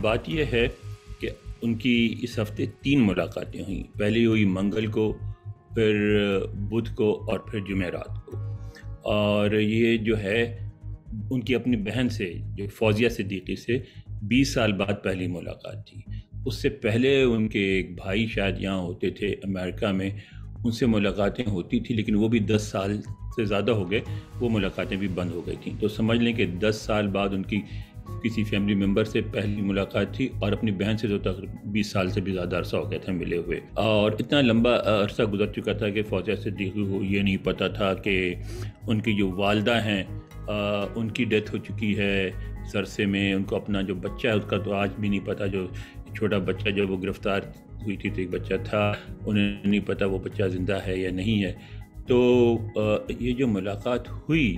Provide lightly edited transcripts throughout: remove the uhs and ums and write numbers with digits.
بات یہ ہے کہ ان کی اس ہفتے 3 ملاقاتیں ہوئیں. پہلی ہوئی منگل کو، پھر بدھ کو اور پھر جمعرات کو. اور یہ جو ہے ان کی اپنی بہن سے، جو فوزیہ صدیقی سے 20 سال بعد پہلی ملاقات تھی. اس سے پہلے ان کے ایک بھائی شاید یہاں ہوتے تھے امریکہ میں، ان سے ملاقاتیں ہوتی تھیں، لیکن وہ بھی 10 سال سے زیادہ ہو گئے، وہ ملاقاتیں بھی بند ہو گئی تھیں. تو سمجھ لیں کہ 10 سال بعد ان کی کسی فیملی ممبر سے پہلی ملاقات تھی، اور اپنی بہن سے تو تقریباً 20 سال سے بھی زیادہ عرصہ ہو گیا تھا ملے ہوئے. اور اتنا لمبا عرصہ گزر چکا تھا کہ فوزیہ صدیقی کو یہ نہیں پتہ تھا کہ ان کی جو والدہ ہیں ان کی ڈیتھ ہو چکی ہے سرسے میں. ان کو اپنا جو بچہ ہے اس کا تو آج بھی نہیں پتہ، جو چھوٹا بچہ جو وہ گرفتار ہوئی تھی تو ایک بچہ تھا، انہیں نہیں پتہ وہ بچہ زندہ ہے یا نہیں ہے. تو یہ جو ملاقات ہوئی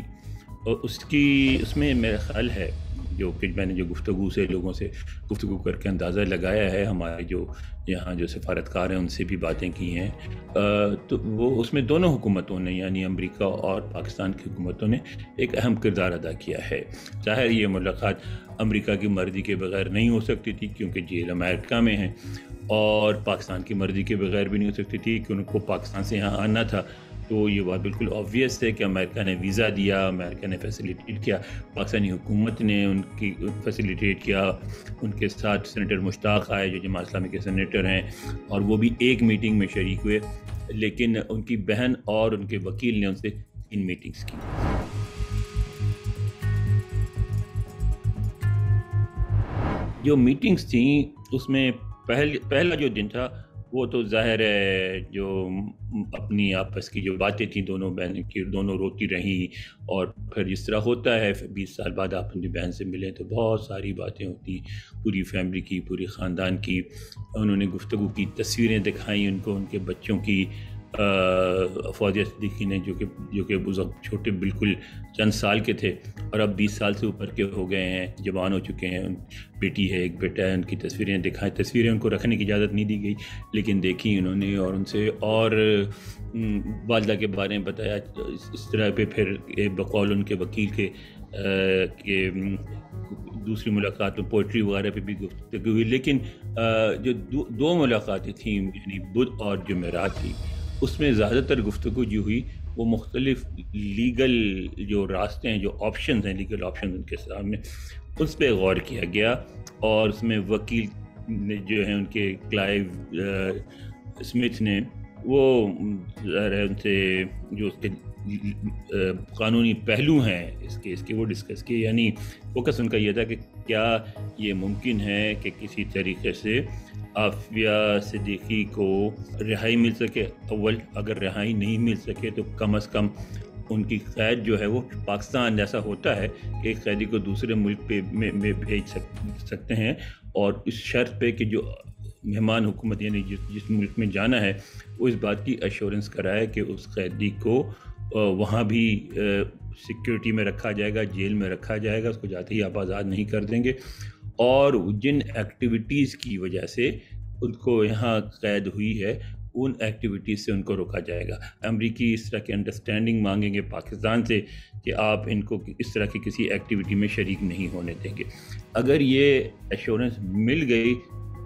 اس میں میرا خیال ہے جو کہ میں نے جو گفتگو سے لوگوں سے گفتگو کر کے اندازہ لگایا ہے، ہمارے جو یہاں جو سفارتکار ہیں ان سے بھی باتیں کی ہیں، تو وہ اس میں دونوں حکومتوں نے، یعنی امریکہ اور پاکستان کی حکومتوں نے ایک اہم کردار ادا کیا ہے. ظاہر یہ ملاقات امریکہ کی مرضی کے بغیر نہیں ہو سکتی تھی کیونکہ جیل امریکہ میں ہیں، اور پاکستان کی مرضی کے بغیر بھی نہیں ہو سکتی تھی کہ ان کو پاکستان سے یہاں آنا تھا. تو یہ بات بالکل آبویس ہے کہ امریکہ نے ویزا دیا، امریکہ نے فیسیلیٹیٹ کیا، پاکستانی حکومت نے ان کی فیسیلیٹیٹ کیا. ان کے ساتھ سینیٹر مشتاق آئے جو جماعت اسلامی کے سینیٹر ہیں، اور وہ بھی ایک میٹنگ میں شریک ہوئے، لیکن ان کی بہن اور ان کے وکیل نے ان سے 3 میٹنگز کی. جو میٹنگز تھیں اس میں پہلا جو دن تھا وہ تو ظاہر ہے جو اپنی آپس کی جو باتیں تھیں دونوں بہنیں کی، دونوں روتی رہیں. اور پھر جس طرح ہوتا ہے 20 سال بعد آپ اپنی بہن سے ملیں تو بہت ساری باتیں ہوتی، پوری فیملی کی، پوری خاندان کی. انہوں نے گفتگو کی، تصویریں دکھائیں ان کو ان کے بچوں کی. فوزیہ صدیقی نے جو کہ اس وقت چھوٹے بالکل چند سال کے تھے اور اب 20 سال سے اوپر کے ہو گئے ہیں، جوان ہو چکے ہیں، بیٹی ہے، ایک بیٹا ہے، ان کی تصویریں دکھائیں. تصویریں ان کو رکھنے کی اجازت نہیں دی گئی لیکن دیکھی انہوں نے، اور ان سے اور والدہ کے بارے میں بتایا. اس طرح پہ پھر بقول ان کے وکیل کے دوسری ملاقات میں پوئٹری وغیرہ پہ بھی گفتگو ہوئی. لیکن جو دو ملاقاتیں تھیں یعنی بدھ اور جمعرات تھی، اس میں زیادہ تر گفتگو جو ہوئی وہ مختلف لیگل جو راستے ہیں، جو آپشنز ہیں، لیگل آپشنز ان کے سامنے، اس پہ غور کیا گیا. اور اس میں وکیل نے جو ہیں ان کے کلائیو اسمتھ نے، وہ ان سے جو اس کے قانونی پہلو ہیں اس کیس کے وہ ڈسکس کیے. یعنی فوکس ان کا یہ تھا کہ کیا یہ ممکن ہے کہ کسی طریقے سے عافیہ صدیقی کو رہائی مل سکے. اول اگر رہائی نہیں مل سکے تو کم از کم ان کی قید جو ہے وہ پاکستان جیسا ہوتا ہے کہ ایک قیدی کو دوسرے ملک پہ میں بھیج سکتے ہیں، اور اس شرط پہ کہ جو مہمان حکومت یعنی جس ملک میں جانا ہے وہ اس بات کی ایشورنس کرائے کہ اس قیدی کو وہاں بھی سیکیورٹی میں رکھا جائے گا، جیل میں رکھا جائے گا، اس کو جاتے ہی آپ آزاد نہیں کر دیں گے. اور جن ایکٹیویٹیز کی وجہ سے ان کو یہاں قید ہوئی ہے ان ایکٹیویٹیز سے ان کو روکا جائے گا. امریکی اس طرح کی انڈرسٹینڈنگ مانگیں گے پاکستان سے کہ آپ ان کو اس طرح کی کسی ایکٹیویٹی میں شریک نہیں ہونے دیں گے. اگر یہ ایشورنس مل گئی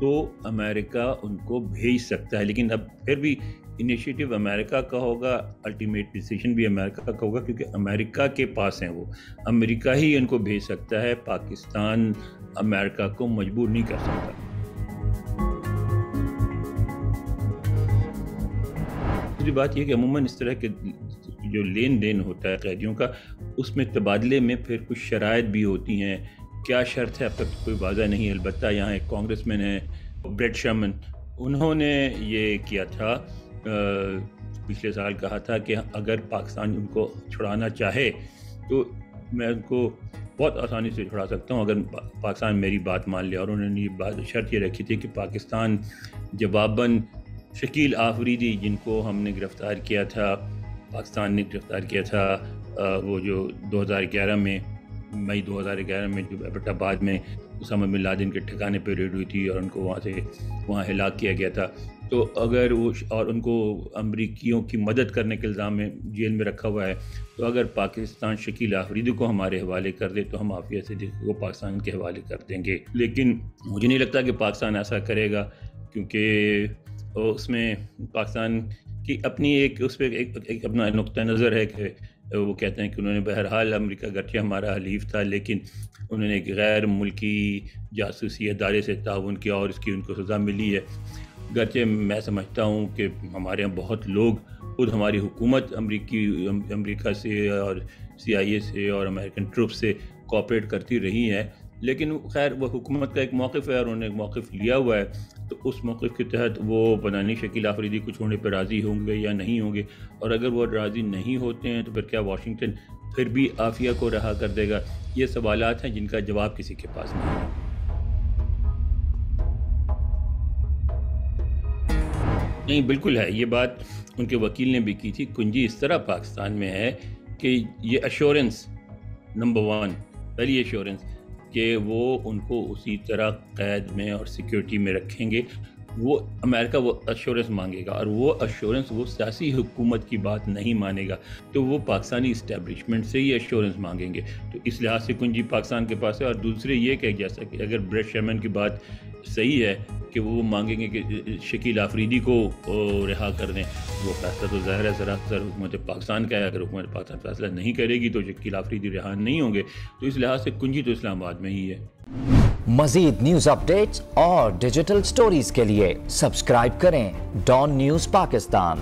تو امریکہ ان کو بھیج سکتا ہے. لیکن اب پھر بھی انیشیٹو امریکہ کا ہوگا، الٹیمیٹ ڈیسیژن بھی امریکہ کا ہوگا، کیونکہ امریکہ کے پاس ہیں وہ، امریکہ ہی ان کو بھیج سکتا ہے. پاکستان امریکہ کو مجبور نہیں کر سکتا. دوسری بات یہ کہ عموماً اس طرح کے جو لین دین ہوتا ہے قیدیوں کا، اس میں تبادلے میں پھر کچھ شرائط بھی ہوتی ہیں. کیا شرط ہے اب تک کوئی واضح نہیں. البتہ یہاں ایک کانگریس مین ہے بریٹ شرمن، انہوں نے یہ کیا تھا، پچھلے سال کہا تھا کہ اگر پاکستان ان کو چھڑانا چاہے تو میں ان کو بہت آسانی سے چھڑا سکتا ہوں اگر پاکستان میری بات مان لیا. اور انہوں نے یہ شرط یہ رکھی تھی کہ پاکستان جواباً شکیل آفریدی، جن کو ہم نے گرفتار کیا تھا، پاکستان نے گرفتار کیا تھا، وہ جو 2011 میں مئی 2011 میں جو ایبٹ آباد میں اسامہ بن لادن کے ٹھکانے پہ ریڈ ہوئی تھی اور ان کو وہاں ہلاک کیا گیا تھا. تو اگر وہ اور ان کو امریکیوں کی مدد کرنے کے الزام میں جیل میں رکھا ہوا ہے، تو اگر پاکستان شکیل آفریدی کو ہمارے حوالے کر دے تو ہم عافیت سے کو پاکستان کے حوالے کر دیں گے. لیکن مجھے نہیں لگتا کہ پاکستان ایسا کرے گا، کیونکہ اس میں پاکستان کی اپنی ایک اس پہ ایک اپنا نقطہ نظر ہے کہ وہ کہتے ہیں کہ انہوں نے بہرحال امریکہ گرچہ ہمارا حلیف تھا لیکن انہوں نے ایک غیر ملکی جاسوسی ادارے سے تعاون کیا اور اس کی ان کو سزا ملی ہے. گرچہ میں سمجھتا ہوں کہ ہمارے یہاں بہت لوگ خود ہماری حکومت امریکہ سے اور CIA سے اور امریکن ٹروپ سے کوآپریٹ کرتی رہی ہے، لیکن خیر وہ حکومت کا ایک موقف ہے اور انہوں نے ایک موقف لیا ہوا ہے، تو اس موقف کے تحت وہ پتہ نہیں شکیل آفریدی کو چھوڑنے پہ راضی ہوں گے یا نہیں ہوں گے. اور اگر وہ راضی نہیں ہوتے ہیں تو پھر کیا واشنگٹن پھر بھی عافیہ کو رہا کر دے گا؟ یہ سوالات ہیں جن کا جواب کسی کے پاس نہیں ہے. نہیں، بالکل ہے، یہ بات ان کے وکیل نے بھی کی تھی. کنجی اس طرح پاکستان میں ہے کہ یہ ایشورنس نمبر 1، پہلی ایشورنس کہ وہ ان کو اسی طرح قید میں اور سیکیورٹی میں رکھیں گے. وہ امریکہ وہ ایشورنس مانگے گا اور وہ ایشورنس وہ سیاسی حکومت کی بات نہیں مانے گا، تو وہ پاکستانی اسٹیبلشمنٹ سے ہی ایشورنس مانگیں گے. تو اس لحاظ سے کنجی پاکستان کے پاس ہے. اور دوسرے یہ کہ جیسا کہ اگر بریٹ شرمن کی بات صحیح ہے کہ وہ مانگیں گے کہ شکیل آفریدی کو رہا کر دیں، وہ فیصلہ تو ظاہر ہے سراسر حکومت پاکستان کا ہے. اگر حکومت پاکستان فیصلہ نہیں کرے گی تو شکیل آفریدی رہا نہیں ہوں گے. تو اس لحاظ سے کنجی تو اسلام آباد میں ہی ہے. مزید نیوز اپڈیٹس اور ڈیجیٹل سٹوریز کے لیے سبسکرائب کریں ڈان نیوز پاکستان.